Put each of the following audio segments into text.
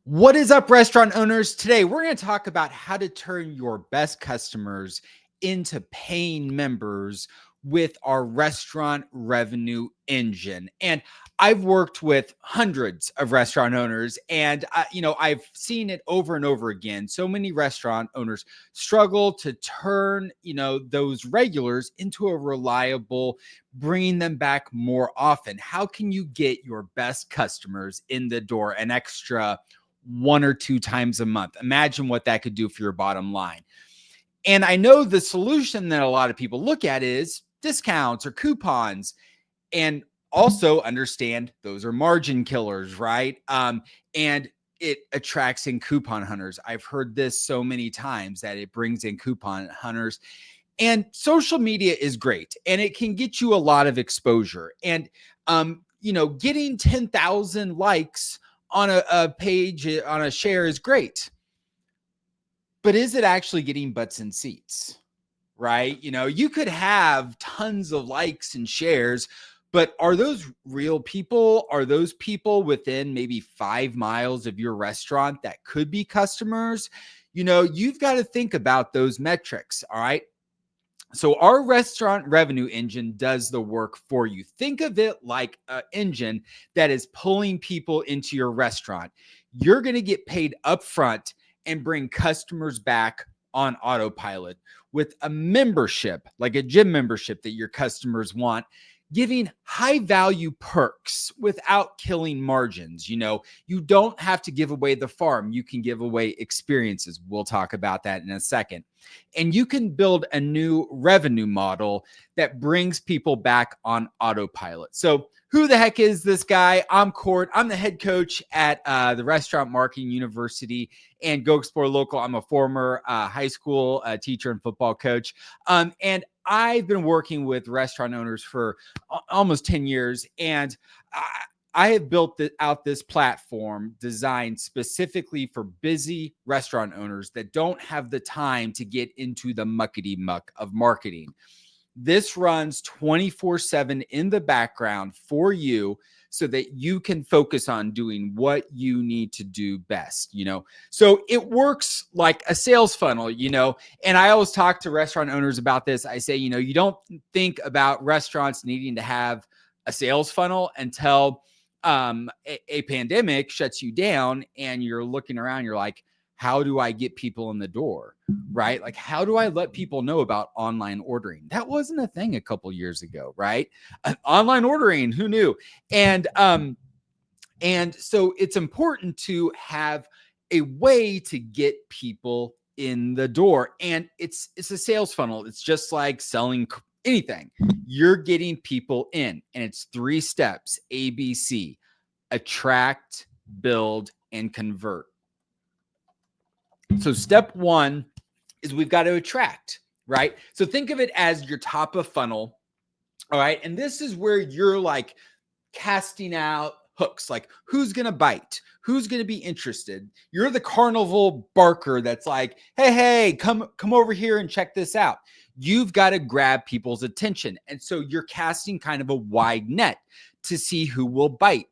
What is up, restaurant owners? Today, we're going to talk about how to turn your best customers into paying members with our restaurant revenue engine. And I've worked with hundreds of restaurant owners, and I've seen it over and over again. So many restaurant owners struggle to turn, those regulars into a reliable, bringing them back more often. How can you get your best customers in the door an extra one or two times a month? Imagine what that could do for your bottom line. And I know the solution that a lot of people look at is discounts or coupons, and also understand those are margin killers, right? And it attracts in coupon hunters. I've heard this so many times that it brings in coupon hunters. And social media is great, and it can get you a lot of exposure. And getting 10,000 likes on a page, on a share, is great. But is it actually getting butts in seats? Right? You could have tons of likes and shares, but are those real people? Are those people within maybe 5 miles of your restaurant that could be customers? You've got to think about those metrics. All right. So our restaurant revenue engine does the work for you. Think of it like an engine that is pulling people into your restaurant. You're going to get paid upfront and bring customers back on autopilot with a membership, like a gym membership that your customers want, giving high value perks without killing margins. You don't have to give away the farm. You can give away experiences. We'll talk about that in a second. And you can build a new revenue model that brings people back on autopilot. So who the heck is this guy? I'm Court. I'm the head coach at the Restaurant Marketing University and Go Explore Local. I'm a former high school teacher and football coach. And I've been working with restaurant owners for almost 10 years. And I have built out this platform designed specifically for busy restaurant owners that don't have the time to get into the muckety muck of marketing. This runs 24/7 in the background for you so that you can focus on doing what you need to do best. So it works like a sales funnel, and I always talk to restaurant owners about this. I say, you don't think about restaurants needing to have a sales funnel until a pandemic shuts you down and you're looking around, you're like, how do I get people in the door? Right? Like, how do I let people know about online ordering? That wasn't a thing a couple years ago, right? Online ordering, who knew? And so it's important to have a way to get people in the door. And it's a sales funnel. It's just like selling anything. You're getting people in, and it's 3 steps: ABC: attract, build, and convert. So step 1 is we've got to attract, right? So think of it as your top of funnel. All right. And this is where you're like casting out hooks, like who's going to bite, who's going to be interested. You're the carnival barker that's like, hey, come over here and check this out. You've got to grab people's attention. And so you're casting kind of a wide net to see who will bite.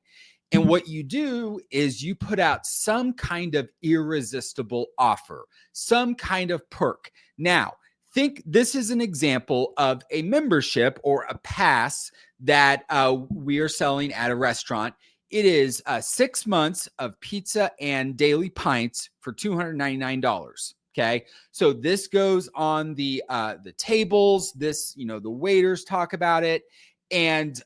And what you do is you put out some kind of irresistible offer, some kind of perk. Now, think this is an example of a membership or a pass that we are selling at a restaurant. It is 6 months of pizza and daily pints for $299. Okay, so this goes on the tables. This, the waiters talk about it, and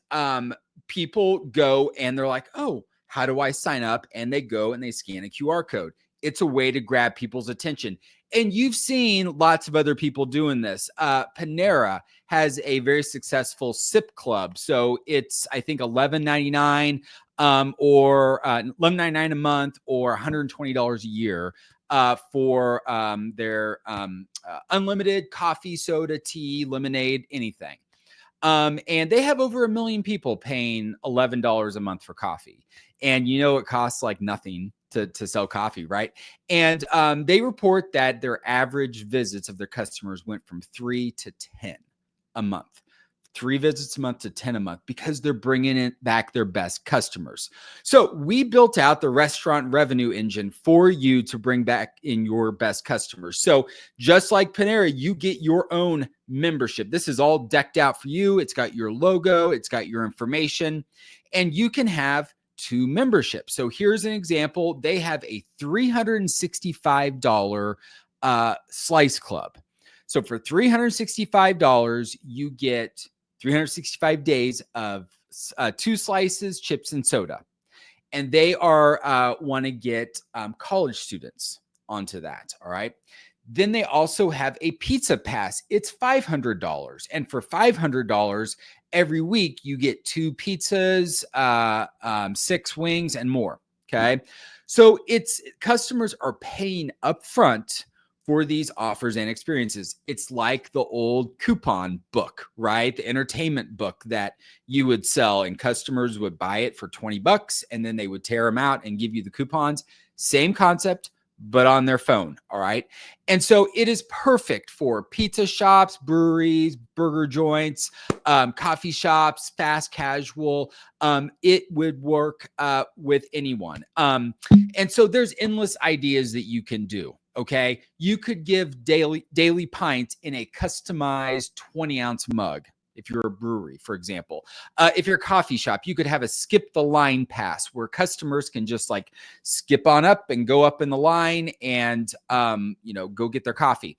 people go and they're like, oh, how do I sign up? And they go and they scan a QR code. It's a way to grab people's attention. And you've seen lots of other people doing this. Panera has a very successful sip club. So it's, I think, $11.99 or $11.99 a month or $120 a year for their unlimited coffee, soda, tea, lemonade, anything. And they have over 1 million people paying $11 a month for coffee. And it costs like nothing to sell coffee, right? And they report that their average visits of their customers went from 3 to 10 a month. 3 visits a month to 10 a month because they're bringing it back their best customers. So we built out the restaurant revenue engine for you to bring back in your best customers. So just like Panera, you get your own membership. This is all decked out for you. It's got your logo, it's got your information, and you can have 2 memberships. So here's an example. They have a $365 slice club. So for $365, you get 365 days of 2 slices, chips, and soda. And they are want to get college students onto that. All right. Then they also have a pizza pass. It's $500. And for $500, every week you get 2 pizzas, 6 wings, and more. Okay. So it's customers are paying upfront for these offers and experiences. It's like the old coupon book, right? The entertainment book that you would sell, and customers would buy it for $20 and then they would tear them out and give you the coupons. Same concept, but on their phone. All right. And so it is perfect for pizza shops, breweries, burger joints, coffee shops, fast casual. It would work with anyone. And so there's endless ideas that you can do. Okay. You could give daily pints in a customized 20-ounce mug. If you're a brewery, for example, if you're a coffee shop, you could have a skip the line pass where customers can just like skip on up and go up in the line and, go get their coffee.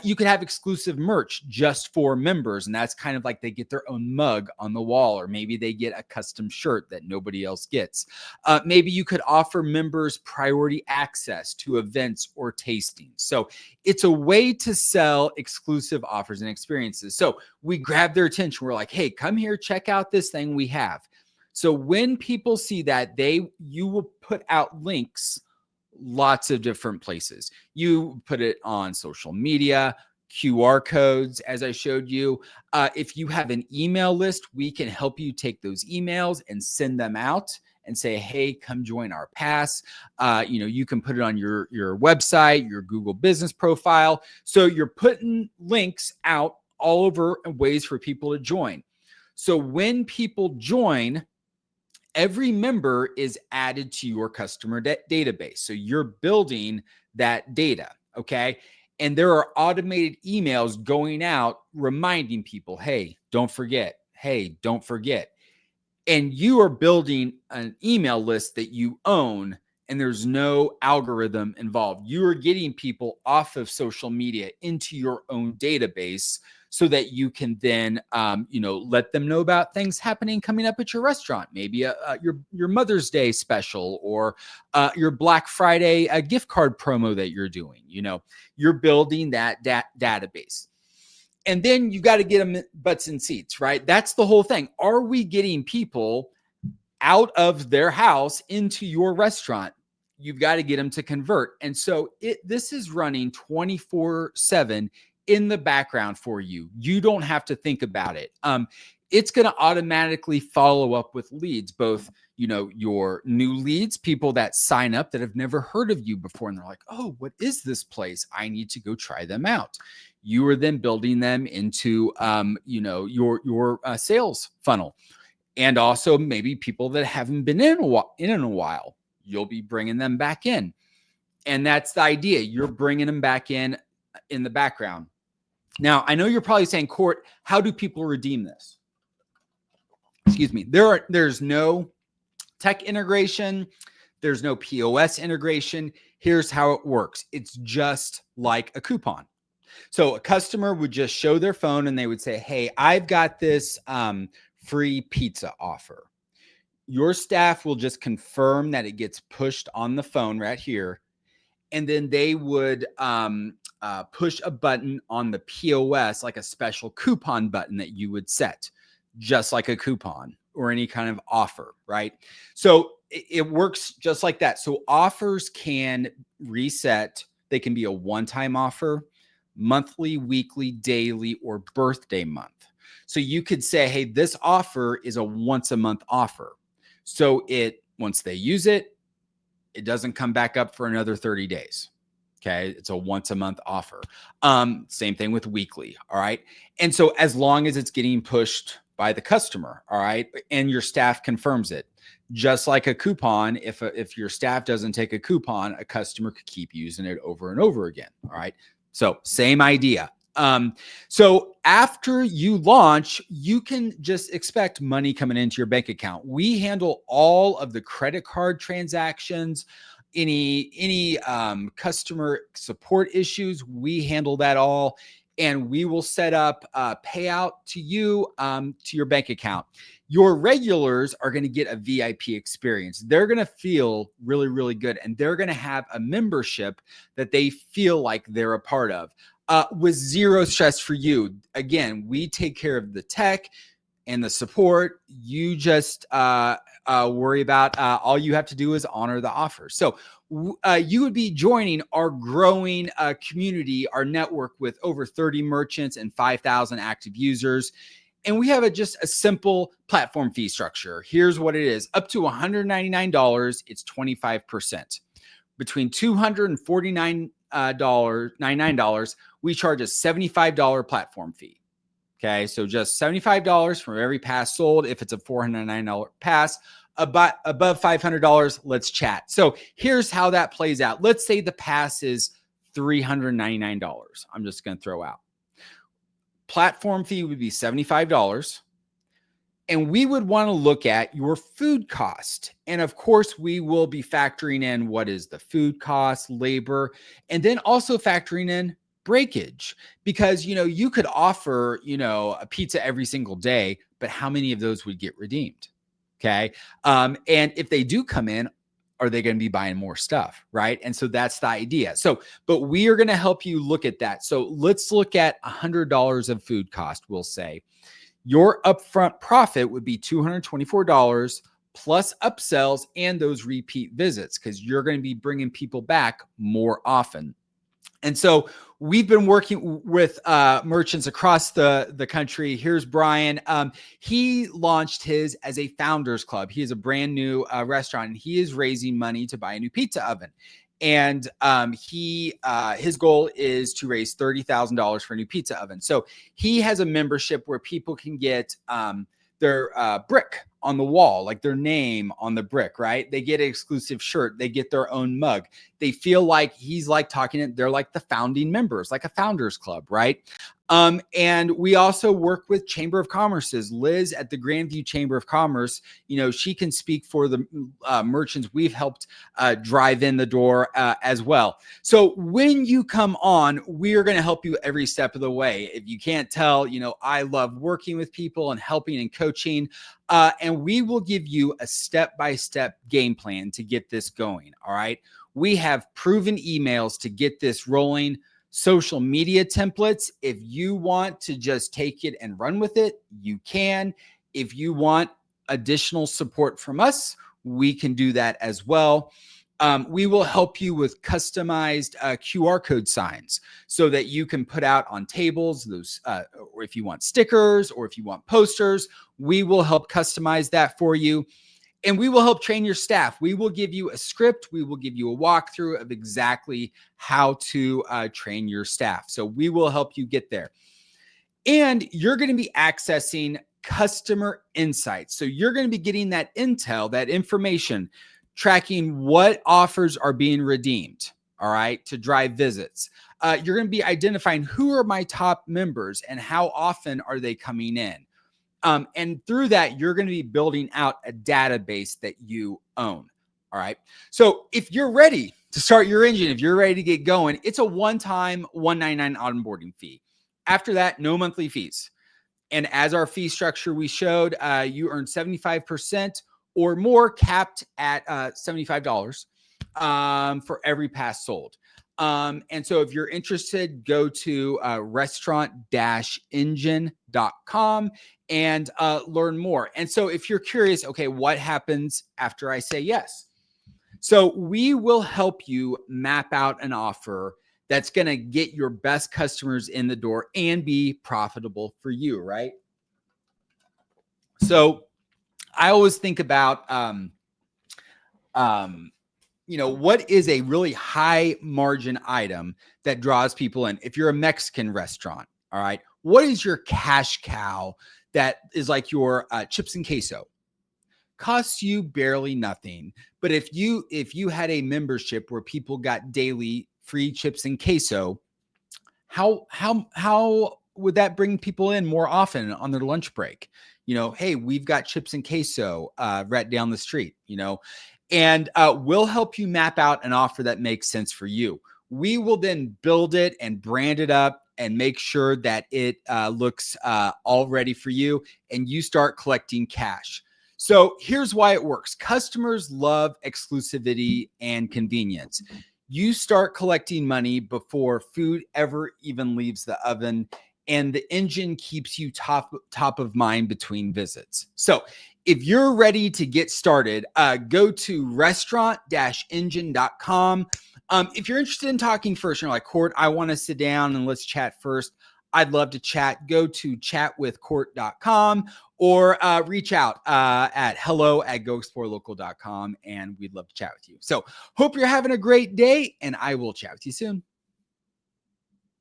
You could have exclusive merch just for members. And that's kind of like they get their own mug on the wall, or maybe they get a custom shirt that nobody else gets. Maybe you could offer members priority access to events or tastings. So it's a way to sell exclusive offers and experiences. So we grab their attention. We're like, hey, come here, check out this thing we have. So when people see that, you will put out links lots of different places. You put it on social media, QR codes, as I showed you. If you have an email list, we can help you take those emails and send them out and say, hey, come join our pass. You can put it on your website, your Google business profile. So you're putting links out all over ways for people to join. So when people join, every member is added to your customer database. So you're building that data, okay? And there are automated emails going out reminding people, hey, don't forget. Hey, don't forget. And you are building an email list that you own, and there's no algorithm involved. You are getting people off of social media into your own database so that you can then, let them know about things happening coming up at your restaurant. Maybe your Mother's Day special, or your Black Friday gift card promo that you're doing. You're building that database. And then you got to get them butts in seats, right? That's the whole thing. Are we getting people out of their house into your restaurant? You've got to get them to convert. And so this is running 24/7 in the background for you. You don't have to think about it. It's going to automatically follow up with leads, both, your new leads, people that sign up that have never heard of you before. And they're like, oh, what is this place? I need to go try them out. You are then building them into, your sales funnel. And also maybe people that haven't been in a while, you'll be bringing them back in. And that's the idea. You're bringing them back in the background. Now, I know you're probably saying, Court, how do people redeem this? Excuse me. There's no tech integration. There's no POS integration. Here's how it works. It's just like a coupon. So a customer would just show their phone and they would say, hey, I've got this free pizza offer. Your staff will just confirm that it gets pushed on the phone right here. And then they would push a button on the POS, like a special coupon button that you would set, just like a coupon or any kind of offer, right? So it works just like that. So offers can reset. They can be a one-time offer, monthly, weekly, daily, or birthday month. So you could say, hey, this offer is a once a month offer. So once they use it, it doesn't come back up for another 30 days. Okay. It's a once a month offer. Same thing with weekly. All right. And so as long as it's getting pushed by the customer, all right, and your staff confirms it, just like a coupon, if your staff doesn't take a coupon, a customer could keep using it over and over again. All right. So same idea. So after you launch, you can just expect money coming into your bank account. We handle all of the credit card transactions, any customer support issues. We handle that all, and we will set up a payout to you to your bank account. Your regulars are going to get a VIP experience. They're going to feel really, really good, and they're going to have a membership that they feel like they're a part of. With zero stress for you. Again, we take care of the tech and the support. You just worry about all you have to do is honor the offer. So you would be joining our growing community, our network with over 30 merchants and 5,000 active users. And we have just a simple platform fee structure. Here's what it is. Up to $199, it's 25%. Between $249.99, we charge a $75 platform fee. Okay, so just $75 for every pass sold. If it's a $409 pass, above $500, let's chat. So here's how that plays out. Let's say the pass is $399. I'm just going to throw out. Platform fee would be $75. And we would want to look at your food cost. And of course, we will be factoring in what is the food cost, labor, and then also factoring in breakage. Because, you could offer, a pizza every single day, but how many of those would get redeemed? Okay. And if they do come in, are they going to be buying more stuff? Right. And so that's the idea. So, but we are going to help you look at that. So let's look at $100 of food cost, we'll say. Your upfront profit would be $224 plus upsells and those repeat visits, because you're going to be bringing people back more often. And so we've been working with merchants across the country. Here's Brian. He launched his as a founders club. He is a brand new restaurant, and he is raising money to buy a new pizza oven. And his goal is to raise $30,000 for a new pizza oven. So he has a membership where people can get their brick on the wall, like their name on the brick, right? They get an exclusive shirt. They get their own mug. They feel like he's like talking, they're like the founding members, like a founders club, right? And we also work with Chamber of Commerce's Liz at the Grandview Chamber of Commerce. She can speak for the merchants we've helped drive in the door as well. So when you come on, we're going to help you every step of the way. If you can't tell, I love working with people and helping and coaching. And we will give you a step-by-step game plan to get this going. All right. We have proven emails to get this rolling, social media templates. If you want to just take it and run with it, you can. If you want additional support from us, we can do that as well. We will help you with customized QR code signs so that you can put out on tables, those, or if you want stickers or if you want posters, we will help customize that for you. And we will help train your staff. We will give you a script. We will give you a walkthrough of exactly how to train your staff. So we will help you get there. And you're going to be accessing customer insights. So you're going to be getting that intel, that information, tracking what offers are being redeemed, all right, to drive visits. You're going to be identifying who are my top members and how often are they coming in. And through that, you're going to be building out a database that you own. All right. So if you're ready to start your engine, if you're ready to get going, it's a one-time $199 onboarding fee. After that, no monthly fees. And as our fee structure we showed, you earn 75% or more, capped at $75 for every pass sold. And so if you're interested, go to restaurant-engine.com and learn more. And so if you're curious, okay, what happens after I say yes? So we will help you map out an offer that's going to get your best customers in the door and be profitable for you, right? So I always think about what is a really high margin item that draws people in? If you're a Mexican restaurant, all right, what is your cash cow that is like your chips and queso? Costs you barely nothing. But if you had a membership where people got daily free chips and queso, how would that bring people in more often on their lunch break? Hey, we've got chips and queso right down the street, and we'll help you map out an offer that makes sense for you. We will then build it and brand it up and make sure that it looks all ready for you, and you start collecting cash. So here's why it works. Customers love exclusivity and convenience. You start collecting money before food ever even leaves the oven, and the engine keeps you top of mind between visits. So if you're ready to get started, go to restaurant-engine.com. If you're interested in talking first, you're like, Court, I want to sit down and let's chat first. I'd love to chat. Go to chatwithcourt.com or reach out at hello@goexplorelocal.com, and we'd love to chat with you. So hope you're having a great day, and I will chat with you soon.